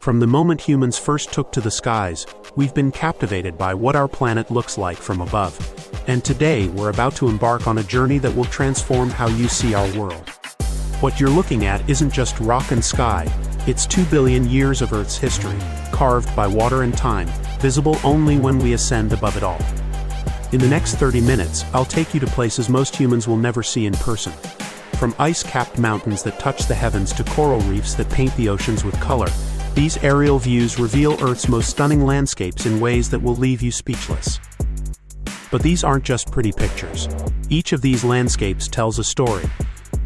From the moment humans first took to the skies, we've been captivated by what our planet looks like from above. And today, we're about to embark on a journey that will transform how you see our world. What you're looking at isn't just rock and sky, it's 2 billion years of Earth's history, carved by water and time, visible only when we ascend above it all. In the next 30 minutes, I'll take you to places most humans will never see in person. From ice-capped mountains that touch the heavens to coral reefs that paint the oceans with color, these aerial views reveal Earth's most stunning landscapes in ways that will leave you speechless. But these aren't just pretty pictures. Each of these landscapes tells a story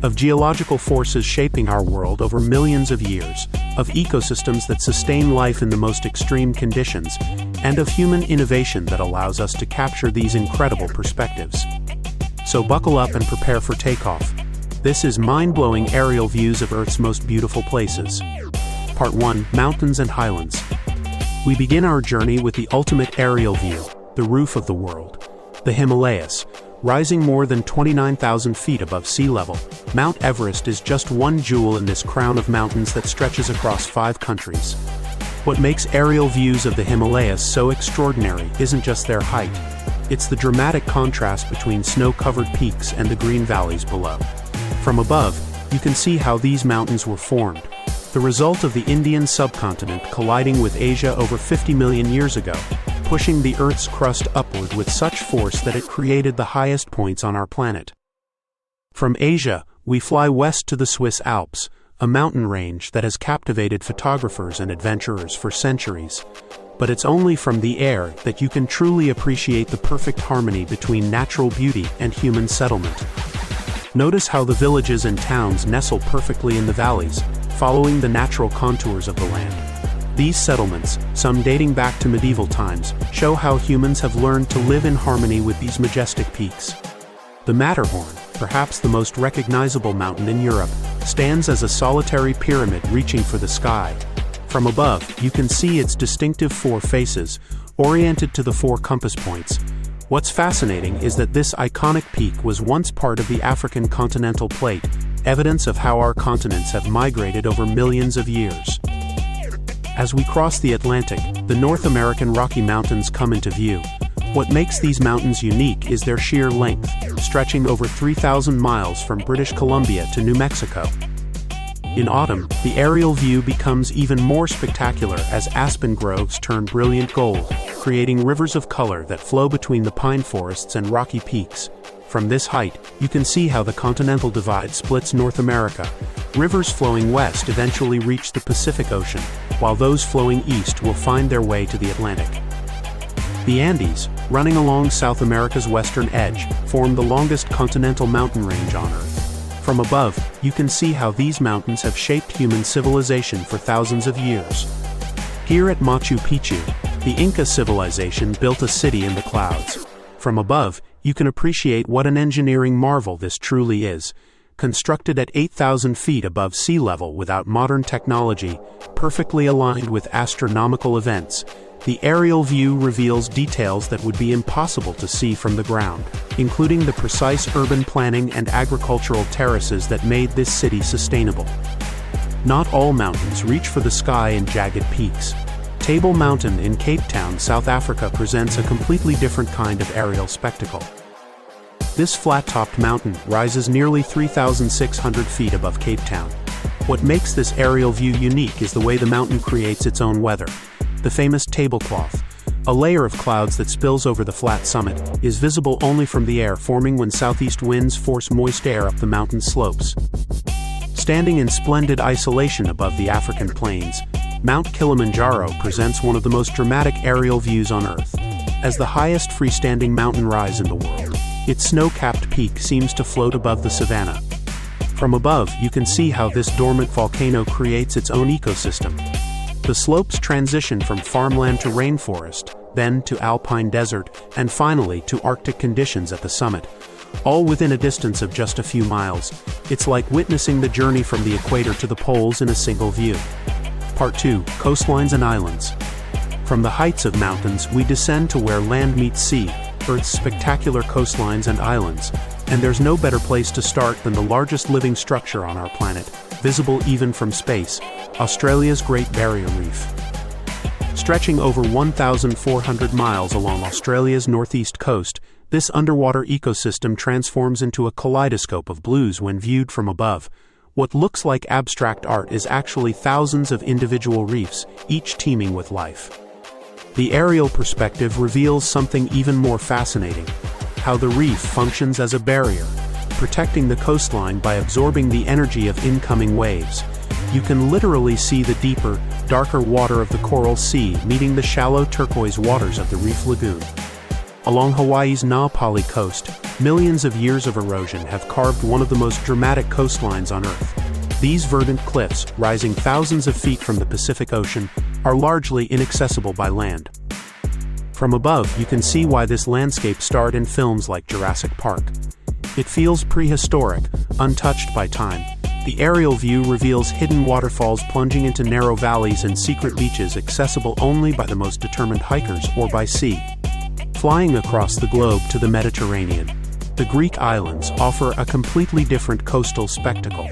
of geological forces shaping our world over millions of years, of ecosystems that sustain life in the most extreme conditions, and of human innovation that allows us to capture these incredible perspectives. So buckle up and prepare for takeoff. This is mind-blowing aerial views of Earth's most beautiful places. Part 1. Mountains and Highlands. We begin our journey with the ultimate aerial view, the roof of the world. The Himalayas. Rising more than 29,000 feet above sea level, Mount Everest is just one jewel in this crown of mountains that stretches across 5 countries. What makes aerial views of the Himalayas so extraordinary isn't just their height. It's the dramatic contrast between snow-covered peaks and the green valleys below. From above, you can see how these mountains were formed. The result of the Indian subcontinent colliding with Asia over 50 million years ago, pushing the Earth's crust upward with such force that it created the highest points on our planet. From Asia, we fly west to the Swiss Alps, a mountain range that has captivated photographers and adventurers for centuries. But it's only from the air that you can truly appreciate the perfect harmony between natural beauty and human settlement. Notice how the villages and towns nestle perfectly in the valleys, following the natural contours of the land. These settlements, some dating back to medieval times, show how humans have learned to live in harmony with these majestic peaks. The Matterhorn, perhaps the most recognizable mountain in Europe, stands as a solitary pyramid reaching for the sky. From above, you can see its distinctive 4 faces, oriented to the 4 compass points. What's fascinating is that this iconic peak was once part of the African continental plate, evidence of how our continents have migrated over millions of years. As we cross the Atlantic, the North American Rocky Mountains come into view. What makes these mountains unique is their sheer length, stretching over 3,000 miles from British Columbia to New Mexico. In autumn, the aerial view becomes even more spectacular as aspen groves turn brilliant gold, creating rivers of color that flow between the pine forests and rocky peaks. From this height, you can see how the continental divide splits North America. Rivers flowing west eventually reach the Pacific Ocean, while those flowing east will find their way to the Atlantic. The Andes, running along South America's western edge, form the longest continental mountain range on Earth. From above, you can see how these mountains have shaped human civilization for thousands of years. Here at Machu Picchu, the Inca civilization built a city in the clouds. From above, you can appreciate what an engineering marvel this truly is. Constructed at 8,000 feet above sea level without modern technology, perfectly aligned with astronomical events, the aerial view reveals details that would be impossible to see from the ground, including the precise urban planning and agricultural terraces that made this city sustainable. Not all mountains reach for the sky in jagged peaks. Table Mountain in Cape Town, South Africa presents a completely different kind of aerial spectacle. This flat-topped mountain rises nearly 3,600 feet above Cape Town. What makes this aerial view unique is the way the mountain creates its own weather. The famous tablecloth, a layer of clouds that spills over the flat summit, is visible only from the air, forming when southeast winds force moist air up the mountain slopes. Standing in splendid isolation above the African plains, Mount Kilimanjaro presents one of the most dramatic aerial views on Earth. As the highest freestanding mountain rise in the world, its snow-capped peak seems to float above the savanna. From above, you can see how this dormant volcano creates its own ecosystem. The slopes transition from farmland to rainforest, then to alpine desert, and finally to Arctic conditions at the summit, all within a distance of just a few miles. It's like witnessing the journey from the equator to the poles in a single view. Part 2. Coastlines and Islands. From the heights of mountains, we descend to where land meets sea, Earth's spectacular coastlines and islands. And there's no better place to start than the largest living structure on our planet, visible even from space, Australia's Great Barrier Reef. Stretching over 1,400 miles along Australia's northeast coast, this underwater ecosystem transforms into a kaleidoscope of blues when viewed from above. What looks like abstract art is actually thousands of individual reefs, each teeming with life. The aerial perspective reveals something even more fascinating: how the reef functions as a barrier, protecting the coastline by absorbing the energy of incoming waves. You can literally see the deeper, darker water of the Coral Sea meeting the shallow turquoise waters of the Reef Lagoon. Along Hawaii's Na Pali coast, millions of years of erosion have carved one of the most dramatic coastlines on Earth. These verdant cliffs, rising thousands of feet from the Pacific Ocean, are largely inaccessible by land. From above, you can see why this landscape starred in films like Jurassic Park. It feels prehistoric, untouched by time. The aerial view reveals hidden waterfalls plunging into narrow valleys and secret beaches accessible only by the most determined hikers or by sea. Flying across the globe to the Mediterranean, the Greek islands offer a completely different coastal spectacle.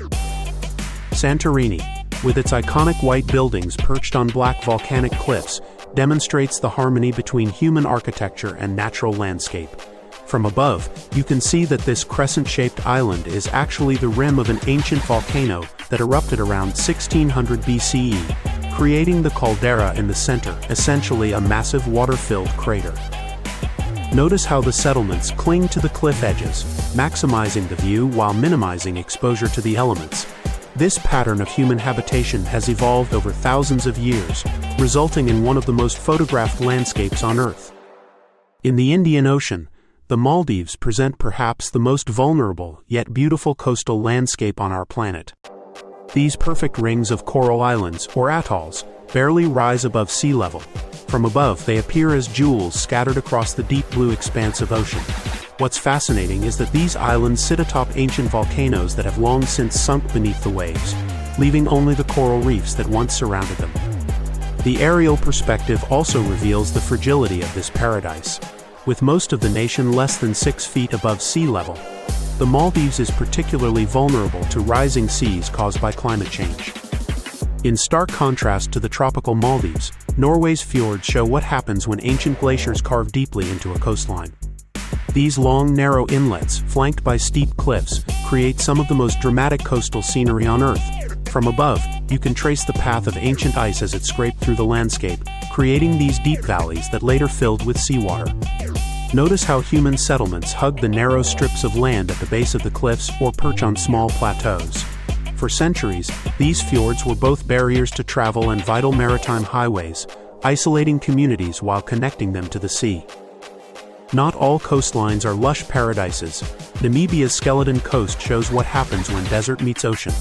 Santorini, with its iconic white buildings perched on black volcanic cliffs, demonstrates the harmony between human architecture and natural landscape. From above, you can see that this crescent-shaped island is actually the rim of an ancient volcano that erupted around 1600 BCE, creating the caldera in the center, essentially a massive water-filled crater. Notice how the settlements cling to the cliff edges, maximizing the view while minimizing exposure to the elements. This pattern of human habitation has evolved over thousands of years, resulting in one of the most photographed landscapes on Earth. In the Indian Ocean, the Maldives present perhaps the most vulnerable yet beautiful coastal landscape on our planet. These perfect rings of coral islands, or atolls, barely rise above sea level. From above, they appear as jewels scattered across the deep blue expanse of ocean. What's fascinating is that these islands sit atop ancient volcanoes that have long since sunk beneath the waves, leaving only the coral reefs that once surrounded them. The aerial perspective also reveals the fragility of this paradise. With most of the nation less than 6 feet above sea level, the Maldives is particularly vulnerable to rising seas caused by climate change. In stark contrast to the tropical Maldives, Norway's fjords show what happens when ancient glaciers carve deeply into a coastline. These long, narrow inlets, flanked by steep cliffs, create some of the most dramatic coastal scenery on Earth. From above, you can trace the path of ancient ice as it scraped through the landscape, creating these deep valleys that later filled with seawater. Notice how human settlements hug the narrow strips of land at the base of the cliffs or perch on small plateaus. For centuries, these fjords were both barriers to travel and vital maritime highways, isolating communities while connecting them to the sea. Not all coastlines are lush paradises. Namibia's Skeleton Coast shows what happens when desert meets ocean.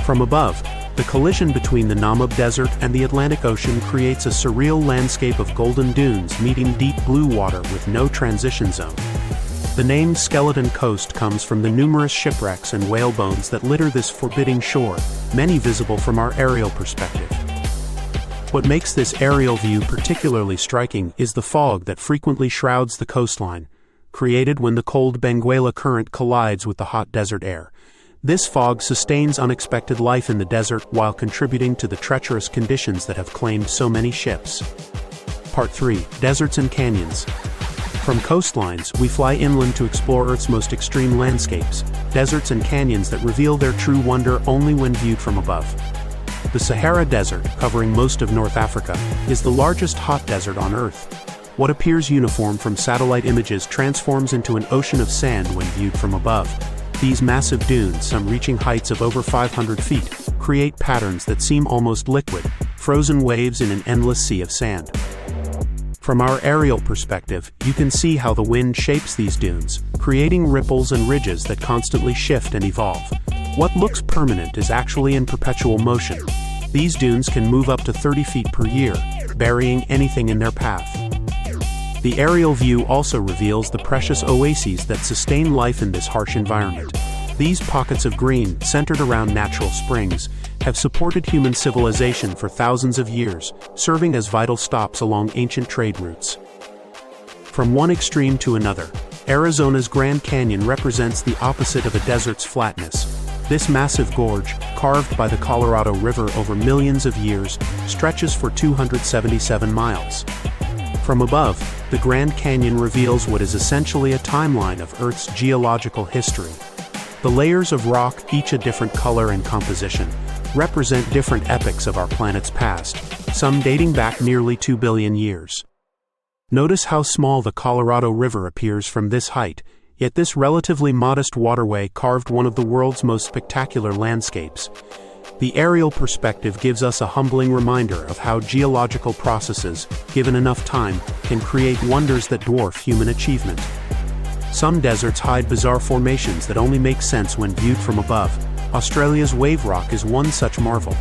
From above, the collision between the Namib Desert and the Atlantic Ocean creates a surreal landscape of golden dunes meeting deep blue water with no transition zone. The name Skeleton Coast comes from the numerous shipwrecks and whale bones that litter this forbidding shore, many visible from our aerial perspective. What makes this aerial view particularly striking is the fog that frequently shrouds the coastline, created when the cold Benguela Current collides with the hot desert air. This fog sustains unexpected life in the desert while contributing to the treacherous conditions that have claimed so many ships. Part 3. Deserts and Canyons. From coastlines, we fly inland to explore Earth's most extreme landscapes, deserts and canyons that reveal their true wonder only when viewed from above. The Sahara Desert, covering most of North Africa, is the largest hot desert on Earth. What appears uniform from satellite images transforms into an ocean of sand when viewed from above. These massive dunes, some reaching heights of over 500 feet, create patterns that seem almost liquid, frozen waves in an endless sea of sand. From our aerial perspective, you can see how the wind shapes these dunes, creating ripples and ridges that constantly shift and evolve. What looks permanent is actually in perpetual motion. These dunes can move up to 30 feet per year, burying anything in their path. The aerial view also reveals the precious oases that sustain life in this harsh environment. These pockets of green, centered around natural springs, have supported human civilization for thousands of years, serving as vital stops along ancient trade routes. From one extreme to another, Arizona's Grand Canyon represents the opposite of a desert's flatness. This massive gorge, carved by the Colorado River over millions of years, stretches for 277 miles. From above, the Grand Canyon reveals what is essentially a timeline of Earth's geological history. The layers of rock, each a different color and composition, represent different epochs of our planet's past, some dating back nearly 2 billion years. Notice how small the Colorado River appears from this height, yet this relatively modest waterway carved one of the world's most spectacular landscapes. The aerial perspective gives us a humbling reminder of how geological processes, given enough time, can create wonders that dwarf human achievement. Some deserts hide bizarre formations that only make sense when viewed from above. Australia's Wave Rock is one such marvel.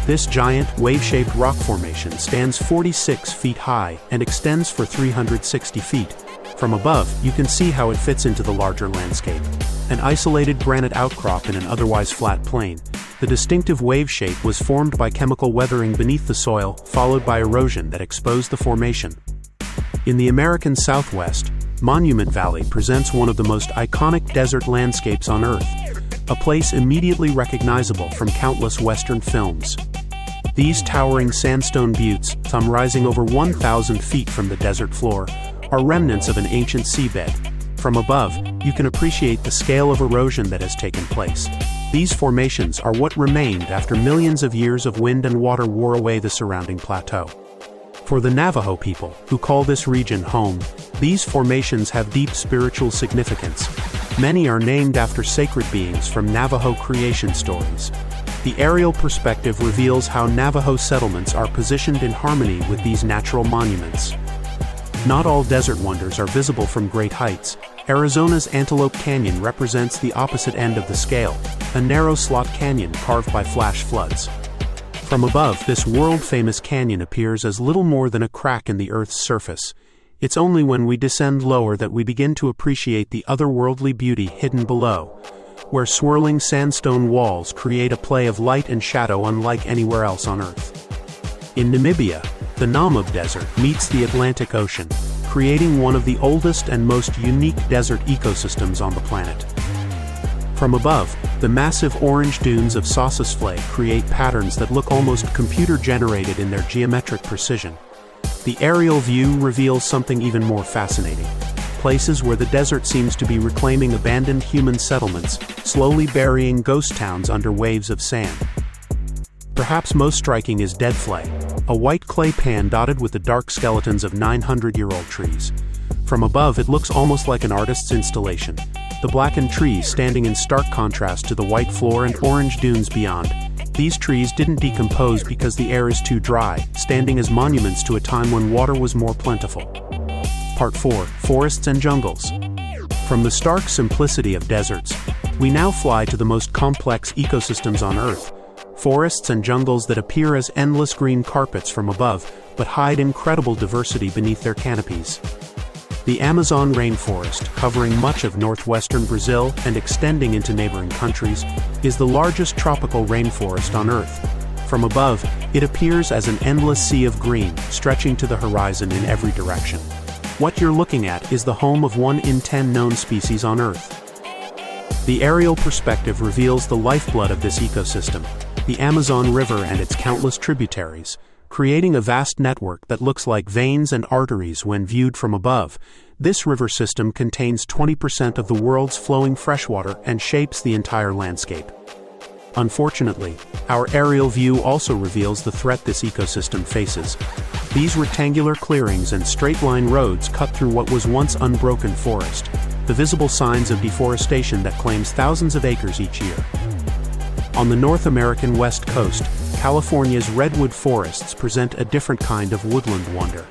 This giant, wave-shaped rock formation stands 46 feet high and extends for 360 feet. From above, you can see how it fits into the larger landscape. An isolated granite outcrop in an otherwise flat plain, the distinctive wave shape was formed by chemical weathering beneath the soil, followed by erosion that exposed the formation. In the American Southwest, Monument Valley presents one of the most iconic desert landscapes on Earth, a place immediately recognizable from countless Western films. These towering sandstone buttes, some rising over 1,000 feet from the desert floor, are remnants of an ancient seabed. From above, you can appreciate the scale of erosion that has taken place. These formations are what remained after millions of years of wind and water wore away the surrounding plateau. For the Navajo people, who call this region home, these formations have deep spiritual significance. Many are named after sacred beings from Navajo creation stories. The aerial perspective reveals how Navajo settlements are positioned in harmony with these natural monuments. Not all desert wonders are visible from great heights. Arizona's Antelope Canyon represents the opposite end of the scale, a narrow slot canyon carved by flash floods. From above, this world-famous canyon appears as little more than a crack in the Earth's surface. It's only when we descend lower that we begin to appreciate the otherworldly beauty hidden below, where swirling sandstone walls create a play of light and shadow unlike anywhere else on Earth. In Namibia, the Namib Desert meets the Atlantic Ocean, creating one of the oldest and most unique desert ecosystems on the planet. From above, the massive orange dunes of Sossusvlei create patterns that look almost computer-generated in their geometric precision. The aerial view reveals something even more fascinating. Places where the desert seems to be reclaiming abandoned human settlements, slowly burying ghost towns under waves of sand. Perhaps most striking is Deadflay, a white clay pan dotted with the dark skeletons of 900-year-old trees. From above, it looks almost like an artist's installation. The blackened trees standing in stark contrast to the white floor and orange dunes beyond. These trees didn't decompose because the air is too dry, standing as monuments to a time when water was more plentiful. Part 4. Forests and Jungles. From the stark simplicity of deserts, we now fly to the most complex ecosystems on Earth. Forests and jungles that appear as endless green carpets from above, but hide incredible diversity beneath their canopies. The Amazon rainforest, covering much of northwestern Brazil and extending into neighboring countries, is the largest tropical rainforest on Earth. From above, it appears as an endless sea of green, stretching to the horizon in every direction. What you're looking at is the home of 1 in 10 known species on Earth. The aerial perspective reveals the lifeblood of this ecosystem, the Amazon River and its countless tributaries, creating a vast network that looks like veins and arteries when viewed from above. This river system contains 20% of the world's flowing freshwater and shapes the entire landscape. Unfortunately, our aerial view also reveals the threat this ecosystem faces. These rectangular clearings and straight-line roads cut through what was once unbroken forest, the visible signs of deforestation that claims thousands of acres each year. On the North American West Coast, California's redwood forests present a different kind of woodland wonder.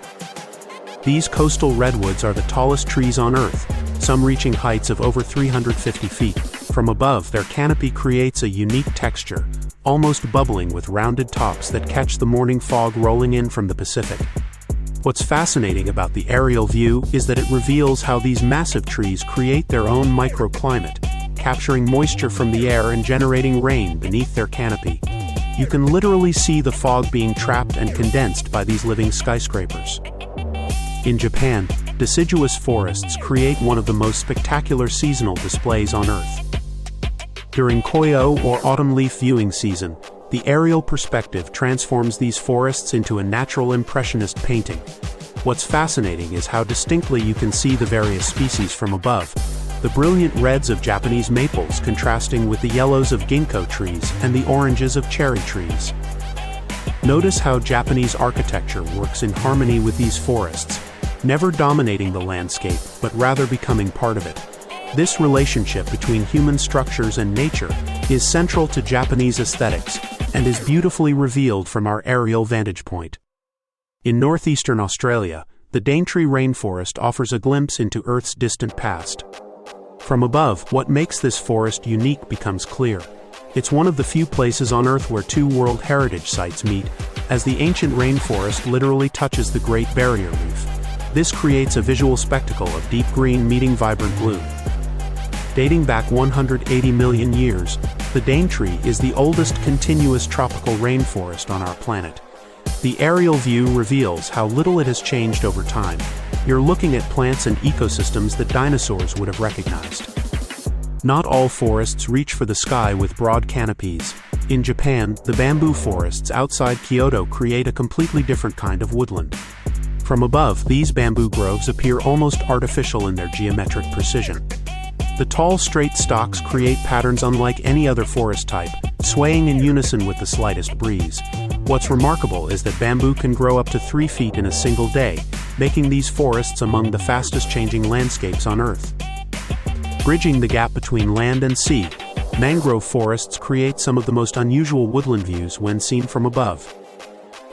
These coastal redwoods are the tallest trees on Earth, some reaching heights of over 350 feet. From above, their canopy creates a unique texture, almost bubbling with rounded tops that catch the morning fog rolling in from the Pacific. What's fascinating about the aerial view is that it reveals how these massive trees create their own microclimate, capturing moisture from the air and generating rain beneath their canopy. You can literally see the fog being trapped and condensed by these living skyscrapers. In Japan, deciduous forests create one of the most spectacular seasonal displays on Earth. During Koyo or autumn leaf viewing season, the aerial perspective transforms these forests into a natural impressionist painting. What's fascinating is how distinctly you can see the various species from above. The brilliant reds of Japanese maples contrasting with the yellows of ginkgo trees and the oranges of cherry trees. Notice how Japanese architecture works in harmony with these forests, never dominating the landscape, but rather becoming part of it. This relationship between human structures and nature is central to Japanese aesthetics and is beautifully revealed from our aerial vantage point. In northeastern Australia, the Daintree rainforest offers a glimpse into Earth's distant past. From above, what makes this forest unique becomes clear. It's one of the few places on Earth where two World Heritage Sites meet, as the ancient rainforest literally touches the Great Barrier Reef. This creates a visual spectacle of deep green meeting vibrant blue. Dating back 180 million years, the Daintree is the oldest continuous tropical rainforest on our planet. The aerial view reveals how little it has changed over time. You're looking at plants and ecosystems that dinosaurs would have recognized. Not all forests reach for the sky with broad canopies. In Japan, the bamboo forests outside Kyoto create a completely different kind of woodland. From above, these bamboo groves appear almost artificial in their geometric precision. The tall, straight stalks create patterns unlike any other forest type, swaying in unison with the slightest breeze. What's remarkable is that bamboo can grow up to 3 feet in a single day, making these forests among the fastest changing landscapes on Earth. Bridging the gap between land and sea, mangrove forests create some of the most unusual woodland views when seen from above.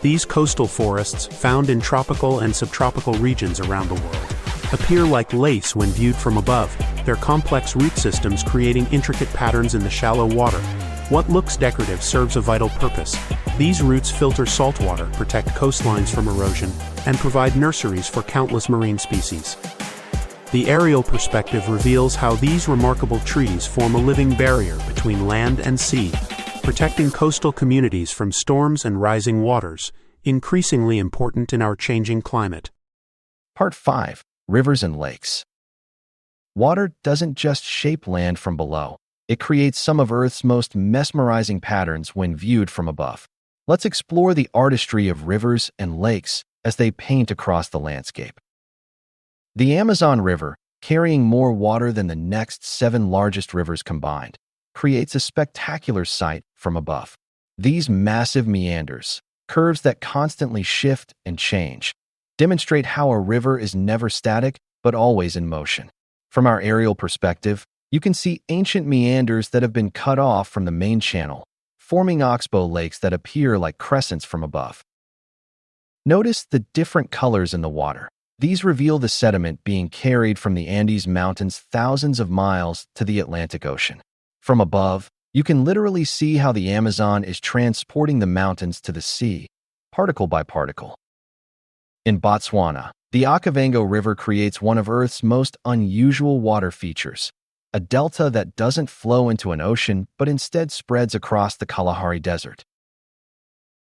These coastal forests, found in tropical and subtropical regions around the world, appear like lace when viewed from above, their complex root systems creating intricate patterns in the shallow water. What looks decorative serves a vital purpose. These roots filter saltwater, protect coastlines from erosion, and provide nurseries for countless marine species. The aerial perspective reveals how these remarkable trees form a living barrier between land and sea, protecting coastal communities from storms and rising waters, increasingly important in our changing climate. Part 5. Rivers and Lakes. Water doesn't just shape land from below. It creates some of Earth's most mesmerizing patterns when viewed from above. Let's explore the artistry of rivers and lakes as they paint across the landscape. The Amazon River, carrying more water than the next 7 largest rivers combined, creates a spectacular sight from above. These massive meanders, curves that constantly shift and change, demonstrate how a river is never static but always in motion. From our aerial perspective, you can see ancient meanders that have been cut off from the main channel, forming oxbow lakes that appear like crescents from above. Notice the different colors in the water. These reveal the sediment being carried from the Andes Mountains thousands of miles to the Atlantic Ocean. From above, you can literally see how the Amazon is transporting the mountains to the sea, particle by particle. In Botswana, the Okavango River creates one of Earth's most unusual water features, a delta that doesn't flow into an ocean but instead spreads across the Kalahari Desert.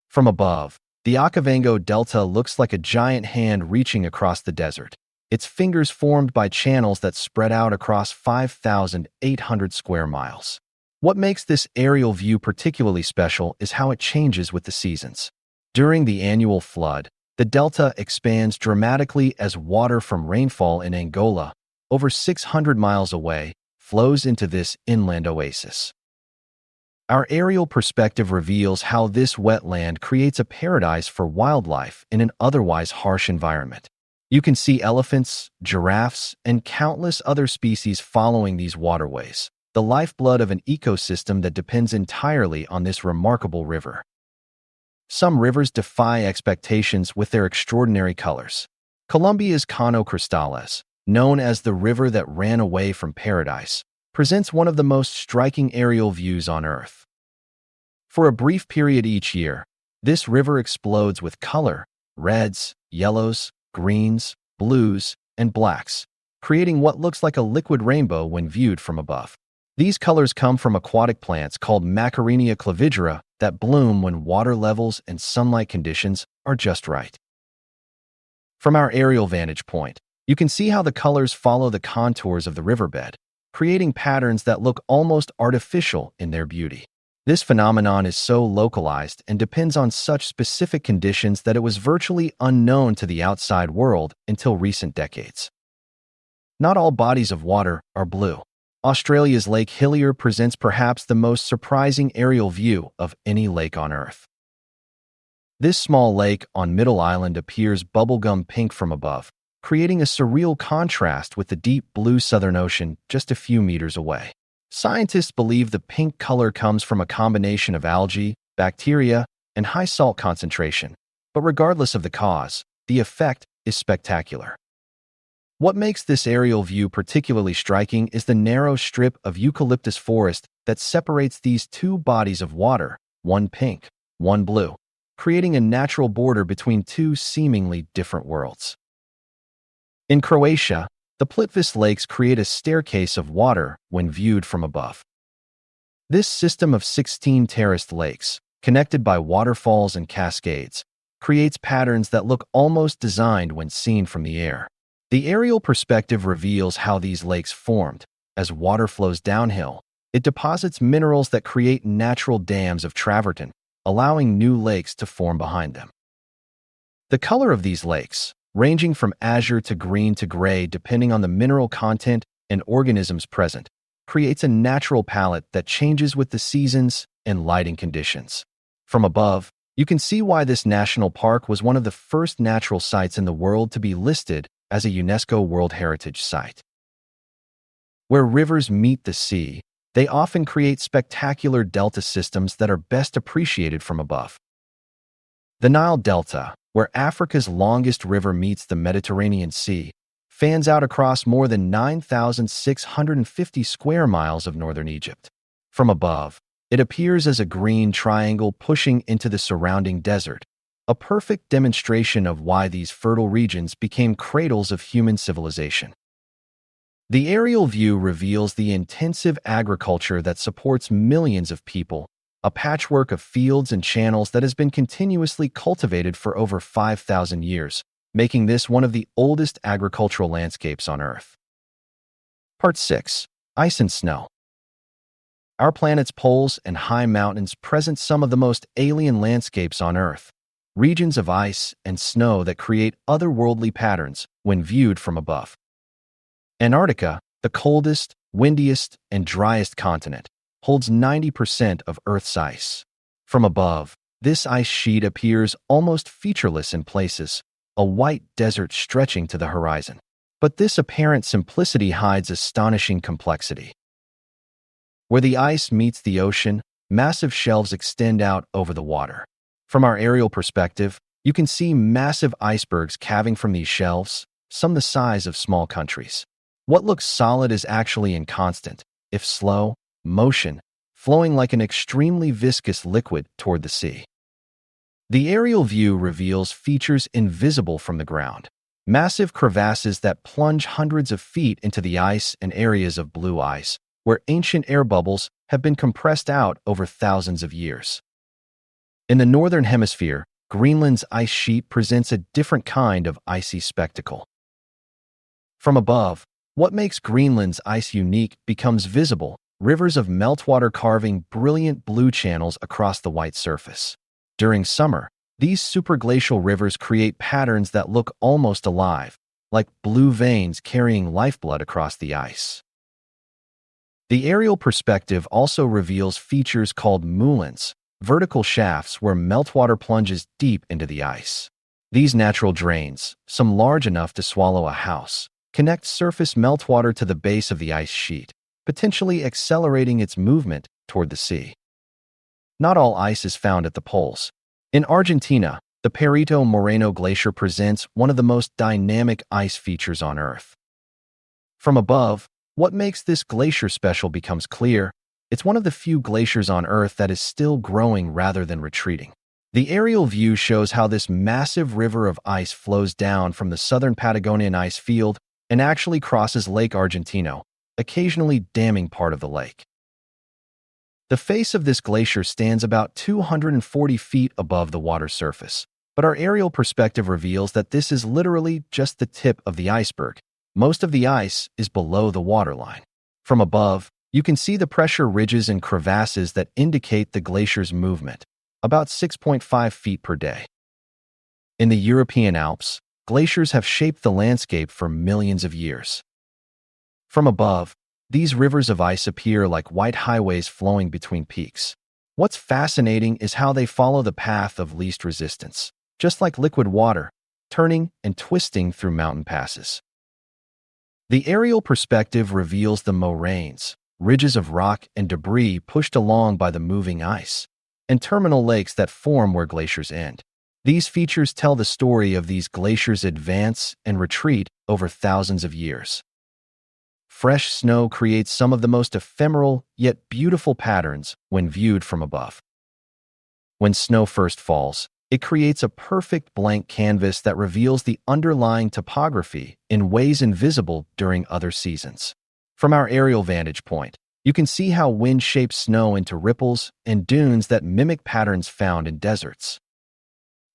From above, the Okavango Delta looks like a giant hand reaching across the desert, its fingers formed by channels that spread out across 5,800 square miles. What makes this aerial view particularly special is how it changes with the seasons. During the annual flood, the delta expands dramatically as water from rainfall in Angola, over 600 miles away, flows into this inland oasis. Our aerial perspective reveals how this wetland creates a paradise for wildlife in an otherwise harsh environment. You can see elephants, giraffes, and countless other species following these waterways, the lifeblood of an ecosystem that depends entirely on this remarkable river. Some rivers defy expectations with their extraordinary colors. Colombia's Cano Cristales, known as the river that ran away from paradise, presents one of the most striking aerial views on Earth. For a brief period each year, this river explodes with color, reds, yellows, greens, blues, and blacks, creating what looks like a liquid rainbow when viewed from above. These colors come from aquatic plants called Macarinia clavigera that bloom when water levels and sunlight conditions are just right. From our aerial vantage point, you can see how the colors follow the contours of the riverbed, creating patterns that look almost artificial in their beauty. This phenomenon is so localized and depends on such specific conditions that it was virtually unknown to the outside world until recent decades. Not all bodies of water are blue. Australia's Lake Hillier presents perhaps the most surprising aerial view of any lake on Earth. This small lake on Middle Island appears bubblegum pink from above, creating a surreal contrast with the deep blue Southern Ocean just a few meters away. Scientists believe the pink color comes from a combination of algae, bacteria, and high salt concentration, but regardless of the cause, the effect is spectacular. What makes this aerial view particularly striking is the narrow strip of eucalyptus forest that separates these two bodies of water, one pink, one blue, creating a natural border between two seemingly different worlds. In Croatia, the Plitvice Lakes create a staircase of water when viewed from above. This system of 16 terraced lakes, connected by waterfalls and cascades, creates patterns that look almost designed when seen from the air. The aerial perspective reveals how these lakes formed. As water flows downhill, it deposits minerals that create natural dams of travertine, allowing new lakes to form behind them. The color of these lakes, ranging from azure to green to gray depending on the mineral content and organisms present, creates a natural palette that changes with the seasons and lighting conditions. From above, you can see why this national park was one of the first natural sites in the world to be listed as a UNESCO World Heritage Site. Where rivers meet the sea, they often create spectacular delta systems that are best appreciated from above. The Nile Delta, where Africa's longest river meets the Mediterranean Sea, fans out across more than 9,650 square miles of northern Egypt. From above, it appears as a green triangle pushing into the surrounding desert, a perfect demonstration of why these fertile regions became cradles of human civilization. The aerial view reveals the intensive agriculture that supports millions of people, a patchwork of fields and channels that has been continuously cultivated for over 5,000 years, making this one of the oldest agricultural landscapes on Earth. Part 6. Ice and Snow. Our planet's poles and high mountains present some of the most alien landscapes on Earth, regions of ice and snow that create otherworldly patterns when viewed from above. Antarctica, the coldest, windiest, and driest continent, holds 90% of Earth's ice. From above, this ice sheet appears almost featureless in places, a white desert stretching to the horizon. But this apparent simplicity hides astonishing complexity. Where the ice meets the ocean, massive shelves extend out over the water. From our aerial perspective, you can see massive icebergs calving from these shelves, some the size of small countries. What looks solid is actually in constant, if slow, motion, flowing like an extremely viscous liquid toward the sea. The aerial view reveals features invisible from the ground. Massive crevasses that plunge hundreds of feet into the ice and areas of blue ice, where ancient air bubbles have been compressed out over thousands of years. In the northern hemisphere, Greenland's ice sheet presents a different kind of icy spectacle. From above, what makes Greenland's ice unique becomes visible, rivers of meltwater carving brilliant blue channels across the white surface. During summer, these superglacial rivers create patterns that look almost alive, like blue veins carrying lifeblood across the ice. The aerial perspective also reveals features called moulins, vertical shafts where meltwater plunges deep into the ice. These natural drains, some large enough to swallow a house, connect surface meltwater to the base of the ice sheet, potentially accelerating its movement toward the sea. Not all ice is found at the poles. In Argentina, the Perito Moreno Glacier presents one of the most dynamic ice features on Earth. From above, what makes this glacier special becomes clear. It's one of the few glaciers on Earth that is still growing rather than retreating. The aerial view shows how this massive river of ice flows down from the southern Patagonian ice field and actually crosses Lake Argentino, occasionally damming part of the lake. The face of this glacier stands about 240 feet above the water surface, but our aerial perspective reveals that this is literally just the tip of the iceberg. Most of the ice is below the waterline. From above, you can see the pressure ridges and crevasses that indicate the glacier's movement, about 6.5 feet per day. In the European Alps, glaciers have shaped the landscape for millions of years. From above, these rivers of ice appear like white highways flowing between peaks. What's fascinating is how they follow the path of least resistance, just like liquid water, turning and twisting through mountain passes. The aerial perspective reveals the moraines, ridges of rock and debris pushed along by the moving ice, and terminal lakes that form where glaciers end. These features tell the story of these glaciers' advance and retreat over thousands of years. Fresh snow creates some of the most ephemeral yet beautiful patterns when viewed from above. When snow first falls, it creates a perfect blank canvas that reveals the underlying topography in ways invisible during other seasons. From our aerial vantage point, you can see how wind shapes snow into ripples and dunes that mimic patterns found in deserts.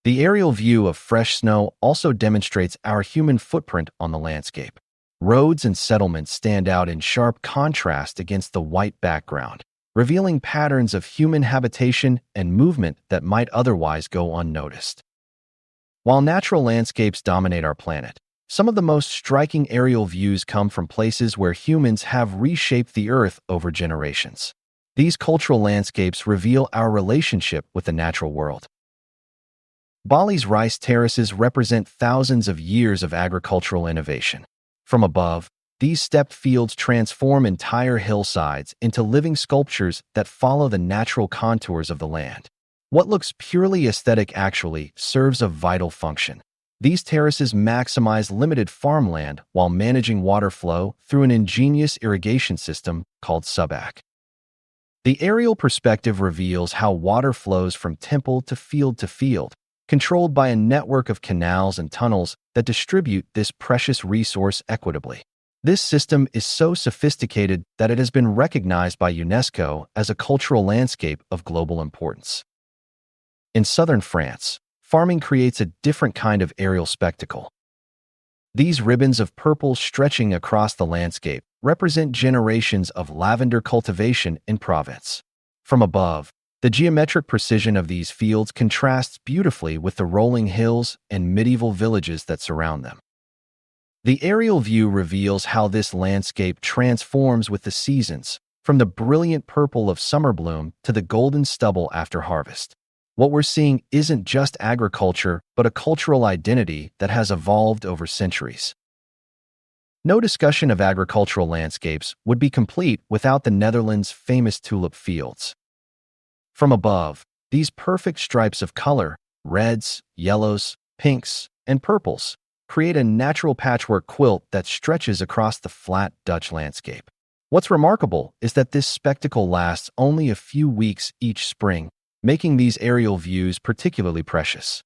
The aerial view of fresh snow also demonstrates our human footprint on the landscape. Roads and settlements stand out in sharp contrast against the white background, revealing patterns of human habitation and movement that might otherwise go unnoticed. While natural landscapes dominate our planet, some of the most striking aerial views come from places where humans have reshaped the Earth over generations. These cultural landscapes reveal our relationship with the natural world. Bali's rice terraces represent thousands of years of agricultural innovation. From above, these steppe fields transform entire hillsides into living sculptures that follow the natural contours of the land. What looks purely aesthetic actually serves a vital function. These terraces maximize limited farmland while managing water flow through an ingenious irrigation system called subac. The aerial perspective reveals how water flows from temple to field, controlled by a network of canals and tunnels that distribute this precious resource equitably. This system is so sophisticated that it has been recognized by UNESCO as a cultural landscape of global importance. In southern France, farming creates a different kind of aerial spectacle. These ribbons of purple stretching across the landscape represent generations of lavender cultivation in Provence. From above, the geometric precision of these fields contrasts beautifully with the rolling hills and medieval villages that surround them. The aerial view reveals how this landscape transforms with the seasons, from the brilliant purple of summer bloom to the golden stubble after harvest. What we're seeing isn't just agriculture, but a cultural identity that has evolved over centuries. No discussion of agricultural landscapes would be complete without the Netherlands' famous tulip fields. From above, these perfect stripes of color, reds, yellows, pinks, and purples, create a natural patchwork quilt that stretches across the flat Dutch landscape. What's remarkable is that this spectacle lasts only a few weeks each spring, making these aerial views particularly precious.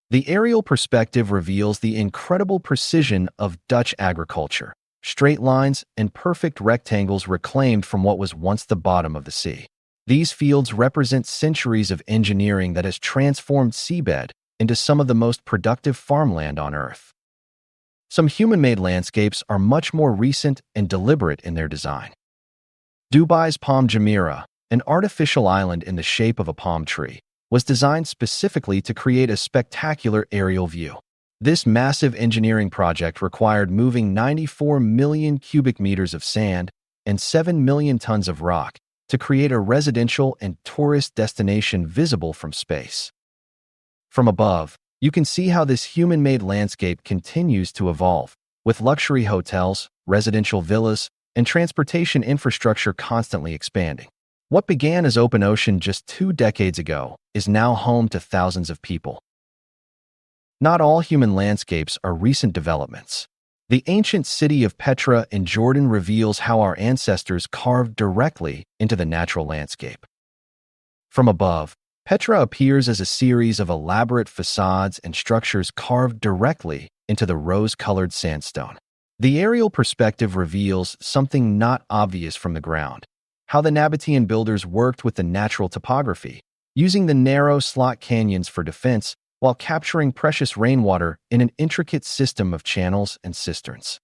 The aerial perspective reveals the incredible precision of Dutch agriculture, straight lines and perfect rectangles reclaimed from what was once the bottom of the sea. These fields represent centuries of engineering that has transformed seabed into some of the most productive farmland on Earth. Some human-made landscapes are much more recent and deliberate in their design. Dubai's Palm Jumeirah, an artificial island in the shape of a palm tree, was designed specifically to create a spectacular aerial view. This massive engineering project required moving 94 million cubic meters of sand and 7 million tons of rock to create a residential and tourist destination visible from space. From above, you can see how this human-made landscape continues to evolve, with luxury hotels, residential villas, and transportation infrastructure constantly expanding. What began as open ocean just 2 decades ago is now home to thousands of people. Not all human landscapes are recent developments. The ancient city of Petra in Jordan reveals how our ancestors carved directly into the natural landscape. From above, Petra appears as a series of elaborate facades and structures carved directly into the rose-colored sandstone. The aerial perspective reveals something not obvious from the ground: how the Nabatean builders worked with the natural topography, using the narrow slot canyons for defense while capturing precious rainwater in an intricate system of channels and cisterns.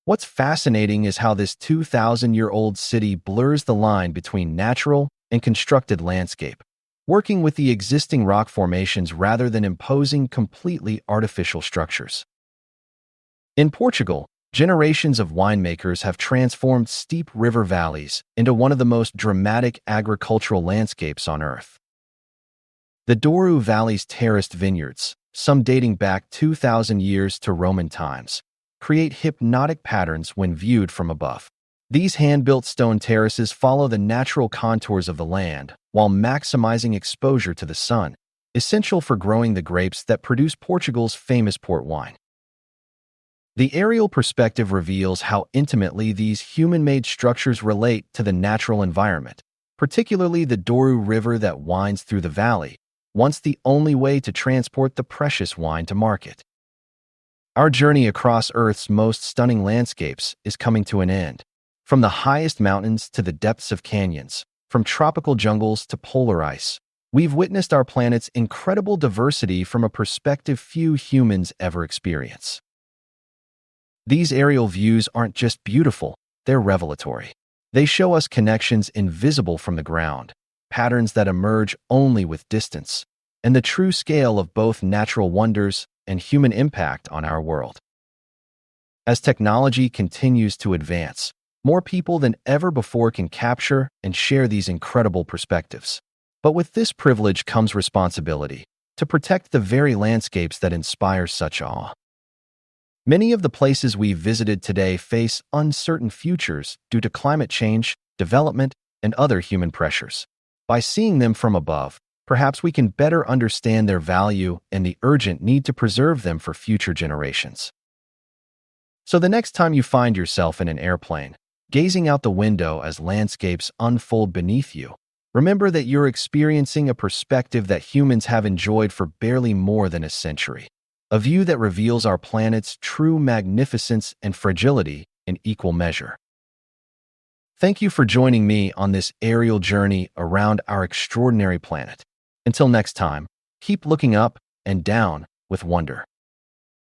What's fascinating is how this 2,000-year-old city blurs the line between natural and constructed landscape, working with the existing rock formations rather than imposing completely artificial structures. In Portugal, generations of winemakers have transformed steep river valleys into one of the most dramatic agricultural landscapes on Earth. The Douro Valley's terraced vineyards, some dating back 2,000 years to Roman times, create hypnotic patterns when viewed from above. These hand-built stone terraces follow the natural contours of the land while maximizing exposure to the sun, essential for growing the grapes that produce Portugal's famous port wine. The aerial perspective reveals how intimately these human-made structures relate to the natural environment, particularly the Douro River that winds through the valley, once the only way to transport the precious wine to market. Our journey across Earth's most stunning landscapes is coming to an end. From the highest mountains to the depths of canyons, from tropical jungles to polar ice, we've witnessed our planet's incredible diversity from a perspective few humans ever experience. These aerial views aren't just beautiful, they're revelatory. They show us connections invisible from the ground, patterns that emerge only with distance, and the true scale of both natural wonders and human impact on our world. As technology continues to advance, more people than ever before can capture and share these incredible perspectives. But with this privilege comes responsibility to protect the very landscapes that inspire such awe. Many of the places we've visited today face uncertain futures due to climate change, development, and other human pressures. By seeing them from above, perhaps we can better understand their value and the urgent need to preserve them for future generations. So the next time you find yourself in an airplane, gazing out the window as landscapes unfold beneath you, remember that you're experiencing a perspective that humans have enjoyed for barely more than a century. A view that reveals our planet's true magnificence and fragility in equal measure. Thank you for joining me on this aerial journey around our extraordinary planet. Until next time, keep looking up and down with wonder.